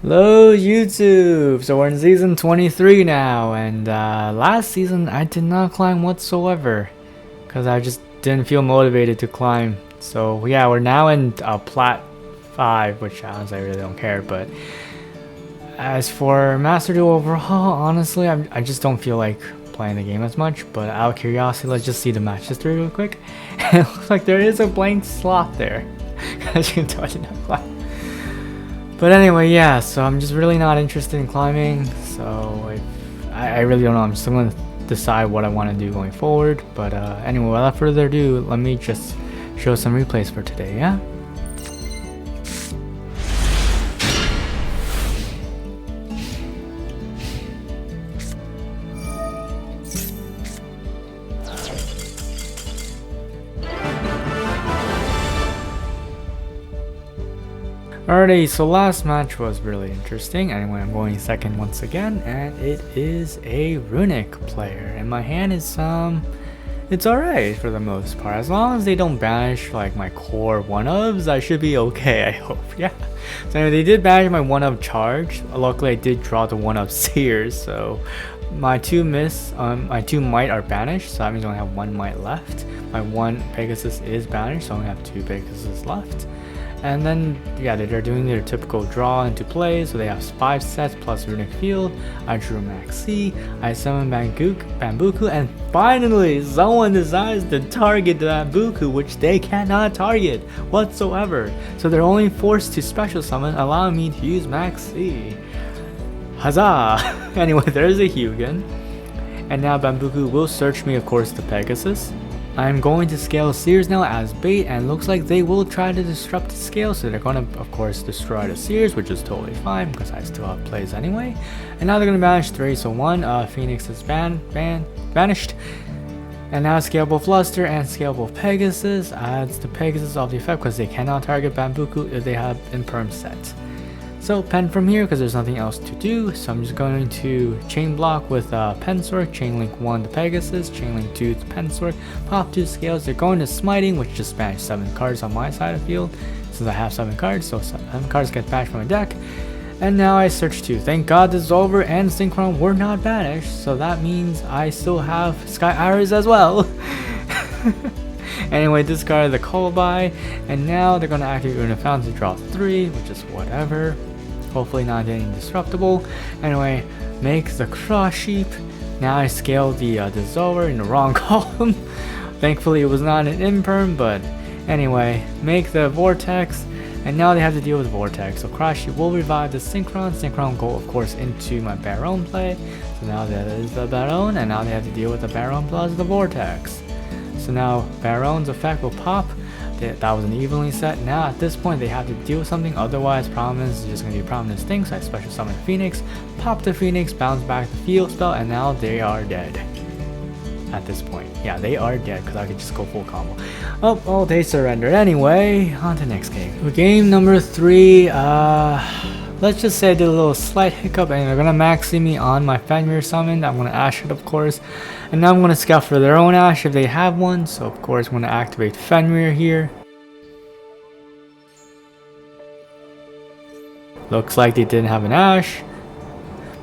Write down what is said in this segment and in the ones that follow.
Hello YouTube! So we're in season 23 now, and last season I did not climb whatsoever because I just didn't feel motivated to climb. So yeah, we're now in Plat 5, which honestly I really don't care. But as for Master Duel overall, honestly I just don't feel like playing the game as much. But out of curiosity, let's just see the match history real quick. It looks like there is a blank slot there. As you can tell, I did not climb. But anyway, yeah, so I'm just really not interested in climbing, so I really don't know. I'm still going to decide what I want to do going forward. But anyway, without further ado, let me just show some replays for today, yeah? Alrighty, so last match was really interesting. Anyway, I'm going second once again, and it is a runic player. And my hand is it's alright for the most part. As long as they don't banish like my core one-ups, I should be okay, I hope. Yeah. So anyway, they did banish my one-up charge. Luckily I did draw the one-up Seer, so my two might are banished, so that means I only have one might left. My one Pegasus is banished, so I only have two Pegasus left. And then, yeah, they're doing their typical draw into play, so they have 5 sets plus Runic Field. I drew Maxx C, I summoned Bunbuku, and finally, someone decides to target the Bunbuku, which they cannot target whatsoever. So they're only forced to special summon, allowing me to use Maxx C. Huzzah! Anyway, there's a Yugioh. And now Bunbuku will search me, of course, the Pegasus. I'm going to scale Seers now as bait, and looks like they will try to disrupt the scale, so they're going to of course destroy the Seers, which is totally fine because I still have plays anyway. And now they're going to banish 3, so 1 Phoenix is banished. And now Scalable Fluster and Scalable Pegasus adds the Pegasus off the effect because they cannot target Bunbuku if they have Imperm set. So Pend from here because there's nothing else to do, so I'm just going to chain block with Pend Sorc, chain link 1 to Pegasus, chain link 2 to Pend Sorc, pop 2 scales. They're going to smiting, which just banished 7 cards on my side of the field since I have 7 cards, so 7 cards get banished from my deck. And now I search 2. Thank God this is over and Synchron were not banished, so that means I still have Sky Iris as well. Anyway, discard the Colubi, and now they're going to activate Rune of Fountain to draw 3, which is whatever. Hopefully not getting disruptible. Anyway, make the Cross Sheep. Now I scale the Dissolver in the wrong column. Thankfully it was not an Imperm, but anyway, make the Vortex. And now they have to deal with Vortex. So Cross Sheep will revive the Synchron. Synchron will go, of course, into my Baron play. So now that is the Baron, and now they have to deal with the Baron plus the Vortex. So now Baron's effect will pop. That was an evenly set. Now at this point they have to deal with something, otherwise Prominence is just going to be Prominence thing. So I special summon Phoenix, pop the Phoenix, bounce back the field spell, and now they are dead. At this point, yeah, they are dead because I could just go full combo. Oh, they surrendered. Anyway, on to next game. For game number 3, let's just say I did a little slight hiccup, and they're gonna Maxx C me on my Fenrir summon. I'm gonna Ash it, of course, and now I'm gonna scout for their own Ash if they have one. So of course I'm gonna activate Fenrir here. Looks like they didn't have an Ash.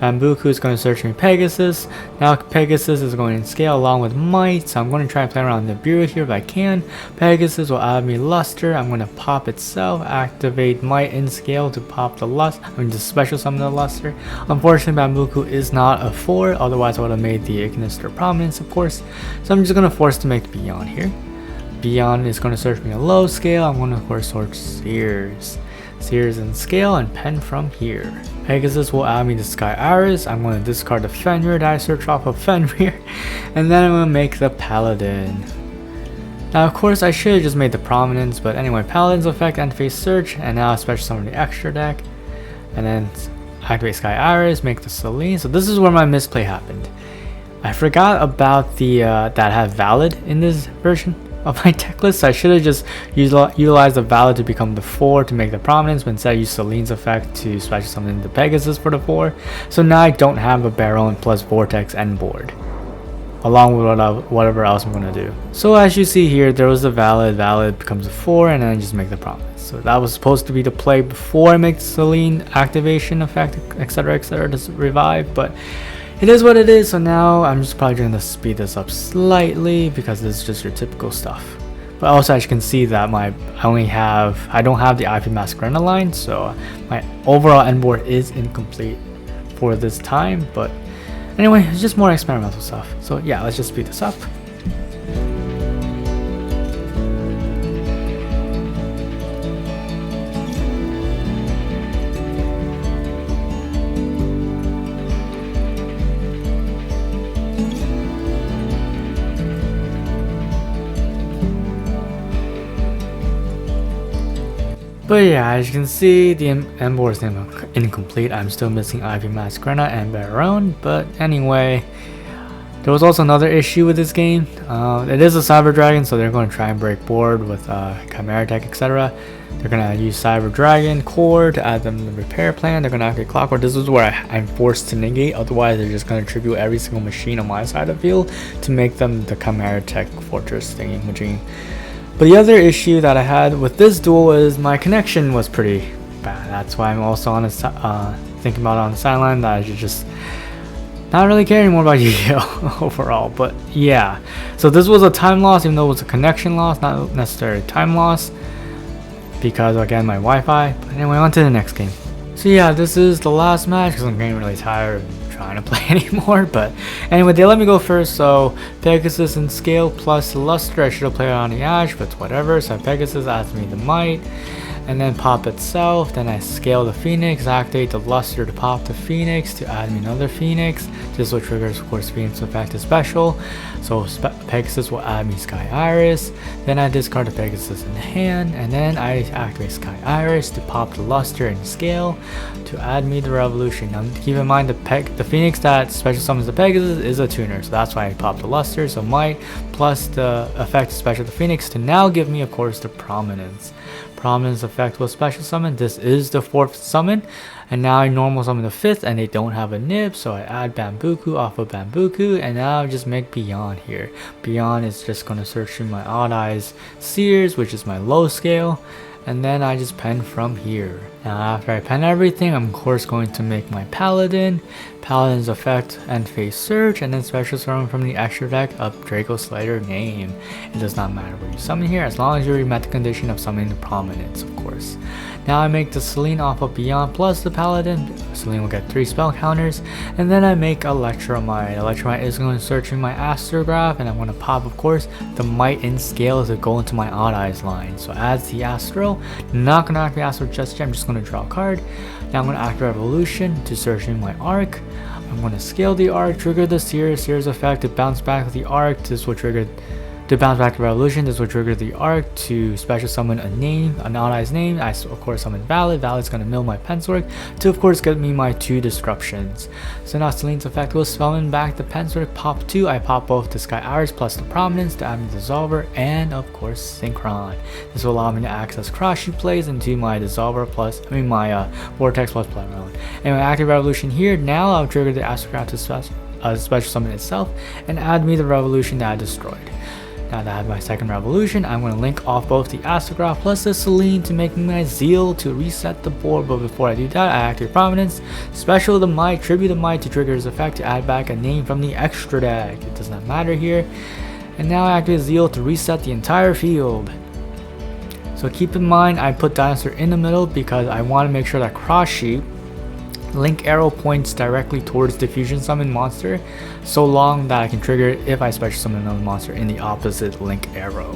Bunbuku is going to search me Pegasus. Now Pegasus is going to scale along with Might, so I'm going to try and play around Nibiru here if I can. Pegasus will add me Luster. I'm going to pop itself, activate Might in scale to pop the Luster. I'm going to special summon the Luster. Unfortunately, Bunbuku is not a 4, otherwise I would have made the Ignis or Prominence, of course. So I'm just going to force to make the Beyond here. Beyond is going to search me a low scale. I'm going to of course search Seers and scale and Pend from here. Pegasus will add me the Sky Iris. I'm going to discard the Fenrir that I search off of Fenrir, and then I'm going to make the Paladin. Now of course I should have just made the Prominence, but anyway, Paladin's effect and face search, and now special summon the extra deck, and then activate Sky Iris, make the Selene. So this is where my misplay happened. I forgot about the that had Valet in this version of my deck list, so I should have just utilized the Valet to become the 4 to make the Prominence, but instead I used Selene's effect to special summon the Pegasus for the 4. So now I don't have a Baron plus Vortex end board. along with whatever else I'm gonna do. So as you see here, there was the Valet. Valet becomes a 4, and then I just make the Prominence. So that was supposed to be the play before I make the Selene activation effect, etc., to revive, but it is what it is. So now I'm just probably going to speed this up slightly because this is just your typical stuff. But also, as you can see that I don't have the IP Masquerena line, so my overall end board is incomplete for this time. But anyway, it's just more experimental stuff. So yeah, let's just speed this up. But yeah, as you can see, the end board is incomplete. I'm still missing Ivy Masquerena and Baron. But anyway, there was also another issue with this game. It is a Cyber Dragon, so they're going to try and break board with Chimera Tech, etc. They're going to use Cyber Dragon core to add them the repair plan. They're going to activate Clockwork. This is where I'm forced to negate. Otherwise, they're just going to tribute every single machine on my side of the field to make them the Chimera Tech Fortress thingy machine. But the other issue that I had with this duel is my connection was pretty bad. That's why I'm also on thinking about it on the sideline that I should just not really care anymore about Yugioh overall. But yeah, so this was a time loss, even though it was a connection loss, not necessarily time loss, because again my Wi-Fi. But anyway, on to the next game. So yeah, this is the last match because I'm getting really tired of trying to play anymore. But anyway, they let me go first, so Pegasus and Scale plus Luster. I should have played on the Ash, but whatever. So Pegasus adds me the Might, and then pop itself. Then I scale the Phoenix, activate the Luster to pop the Phoenix to add me another Phoenix. This will trigger, of course, Phoenix effect is special. So Pegasus will add me Sky Iris. Then I discard the Pegasus in hand, and then I activate Sky Iris to pop the Luster and Scale to add me the Revolution. Now keep in mind the Phoenix that special summons the Pegasus is a tuner, so that's why I popped the Luster. So Might plus the effect special the Phoenix to now give me, of course, the Prominence. Prominence effect will special summon. This is the 4th summon, and now I normal summon the 5th, and they don't have a nib, so I add Bunbuku off of Bunbuku, and now I just make Beyond here. Beyond is just going to search through my Odd Eyes Seers, which is my low scale, and then I just pen from here. Now after I pen everything, I'm of course going to make my Paladin. Paladin's effect and face search, and then special summon from the extra deck of Draco Slayer name. It does not matter where you summon here, as long as you met the condition of summoning the Prominence, of course. Now I make the Selene off of Beyond plus the Paladin. Selene will get 3 spell counters, and then I make Electromite. Electromite is going to search in my Astrograph, and I'm going to pop, of course, the Might in Scale to go into my Odd Eyes line. So adds the Astro. Not going to activate Astro just yet, I'm just going to draw a card. Now I'm going to activate Revolution to search in my Arc. I'm going to scale the Arc, trigger the Seer's effect to bounce back with the Arc. This will trigger to bounce back to Revolution. This will trigger the Arc to special summon a name, an Odd Eyes name. I of course summon Valet. Valet's going to mill my Pend Sorc to of course get me my 2 disruptions. So now Selene's effect will summon back the Pend Sorc, pop 2. I pop both the Sky Iris plus the Prominence to add me Dissolver and of course Synchron. This will allow me to access cross-shoot plays into my Dissolver plus, my Vortex plus Plat round. Anyway, active Revolution here. Now I'll trigger the Astrograph to special summon itself and add me the Revolution that I destroyed. Now that I have my second Revolution, I'm going to link off both the Astrograph plus the Selene to make me my Zeal to reset the board. But before I do that, I activate Prominence, special the Might, tribute the Might to trigger his effect to add back a name from the extra deck. It does not matter here. And now I activate Zeal to reset the entire field. So keep in mind, I put Dinosaur in the middle because I want to make sure that cross sheet link arrow points directly towards the fusion summon monster, so long that I can trigger it if I special summon another monster in the opposite link arrow.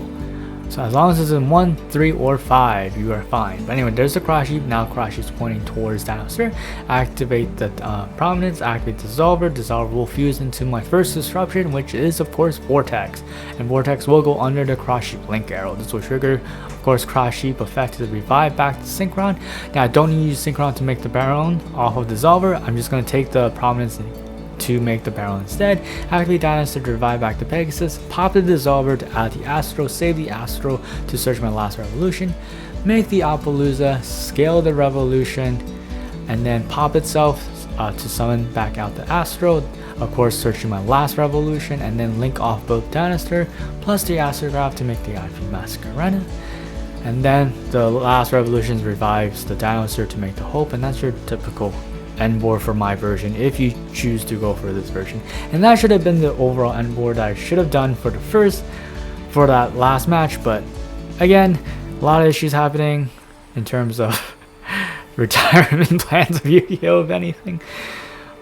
So as long as it's in 1, 3, or 5, you are fine. But anyway, there's the cross sheet. Now cross sheet's pointing towards Dinosaur. Activate the Prominence, activate Dissolver. Dissolver will fuse into my first disruption, which is of course Vortex. And Vortex will go under the cross sheet link arrow. This will trigger, of course, cross sheet effect to revive back to Synchron. Now I don't need to use Synchron to make the Baron off of Dissolver. I'm just going to take the Prominence to make the Baron instead. Activate Dinosaur to revive back to Pegasus, pop the Dissolver to add the Astro, save the Astro to search my last Revolution, make the Appaloosa, scale the Revolution, and then pop itself to summon back out the Astro. of course searching my last revolution, and then link off both Dinosaur plus the Astrograph to make the IV Masquerena. And then the last revolution revives the Dinosaur to make the Hope, and that's your typical end board for my version if you choose to go for this version. And that should have been the overall end board that I should have done for that last match, but again, a lot of issues happening in terms of retirement plans of Yugioh, if anything.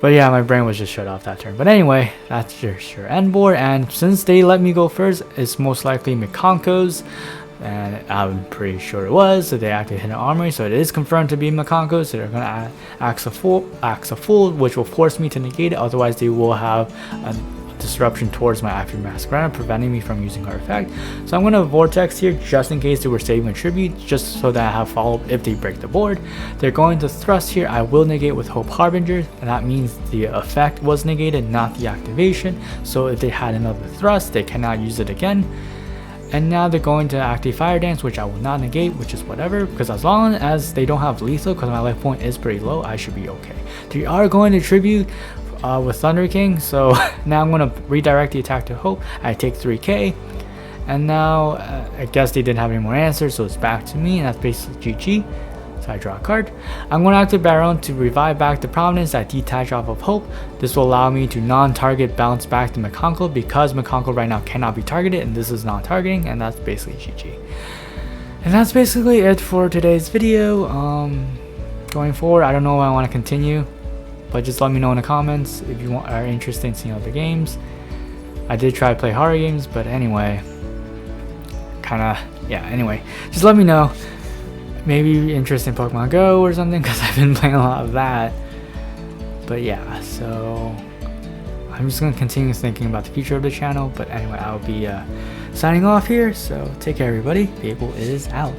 But yeah, my brain was just shut off that turn. But anyway, that's just your end board, and since they let me go first, it's most likely Mikanko's, and I'm pretty sure it was. So they activated Hidden Armory, so it is confirmed to be Mikanko's. So they're gonna axe a fool, which will force me to negate it. Otherwise, they will have a disruption towards my IV Masquerena, preventing me from using her effect. So I'm gonna Vortex here just in case they were saving a tribute, just so that I have follow-up if they break the board. They're going to thrust here. I will negate with Hope Harbinger, and that means the effect was negated, not the activation. So if they had another thrust, they cannot use it again. And now they're going to activate Fire Dance, which I will not negate, which is whatever, because as long as they don't have lethal, because my life point is pretty low, I should be okay. They are going to tribute with Thunder King, so now I'm going to redirect the attack to Hope. I take 3k, and now I guess they didn't have any more answers, so it's back to me, and that's basically GG. So I draw a card. I'm going to activate Baron to revive back the Prominence that detach off of Hope. This will allow me to non-target bounce back to Mikanko, because Mikanko right now cannot be targeted, and this is non-targeting, and that's basically GG. And that's basically it for today's video. Going forward, I don't know if I want to continue, but just let me know in the comments if you are interested in seeing other games. I did try to play horror games, but anyway, anyway, just let me know. Maybe interested in Pokemon Go or something, because I've been playing a lot of that. But yeah, so I'm just going to continue thinking about the future of the channel. But anyway, I'll be signing off here, so take care everybody. Babel is out.